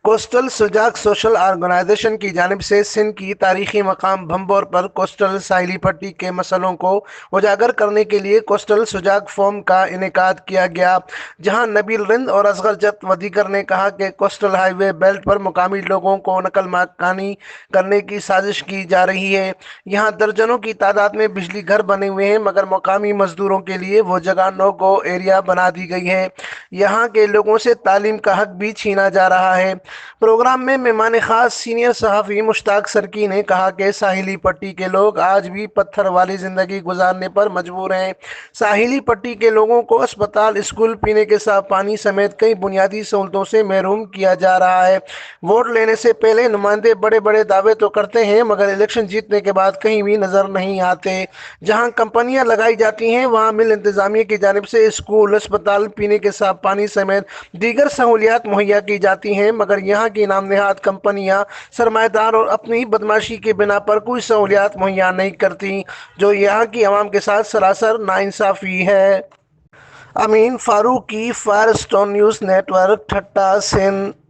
Coastal Sujag social organization کی جانب سے سندھ کی تاریخی مقام بھمبور پر کوسٹل ساحلی پٹی کے مسئلوں کو اجاگر کرنے کے لیے کوسٹل سجاگ فورم کا انعقاد کیا گیا، جہاں نبیل رند اور اصغر جت ودیگر نے کہا کہ کوسٹل ہائی وے بیلٹ پر مقامی لوگوں کو نقل مکانی کرنے کی سازش کی جا رہی ہے۔ یہاں درجنوں کی تعداد میں بجلی گھر بنے ہوئے ہیں، مگر مقامی مزدوروں کے لیے وہ جگہ نو گو ایریا بنا دی گئی ہے۔ یہاں کے لوگوں سے تعلیم کا حق بھی چھینا جا رہا ہے۔ پروگرام میں مہمان خاص سینئر صحافی مشتاق سرکی نے کہا کہ ساحلی پٹی کے لوگ آج بھی پتھر والی زندگی گزارنے پر مجبور ہیں۔ ساحلی پٹی کے لوگوں کو اسپتال، اسکول، پینے کے صاف پانی سمیت کئی بنیادی سہولتوں سے محروم کیا جا رہا ہے۔ ووٹ لینے سے پہلے نمائندے بڑے بڑے دعوے تو کرتے ہیں، مگر الیکشن جیتنے کے بعد کہیں بھی نظر نہیں آتے۔ جہاں کمپنیاں لگائی جاتی ہیں، وہاں مل انتظامیہ کی جانب سے اسکول، اسپتال، پینے کے صاف پانی سمیت دیگر سہولیات مہیا کی جاتی ہیں، مگر یہاں کی نام نہاد کمپنیاں سرمایہ دار اور اپنی بدمعاشی کی بنا پر کوئی سہولیات مہیا نہیں کرتی، جو یہاں کی عوام کے ساتھ سراسر ناانصافی ہے۔ Amin Farooqui, Firestone News Network, Thatta, Sindh.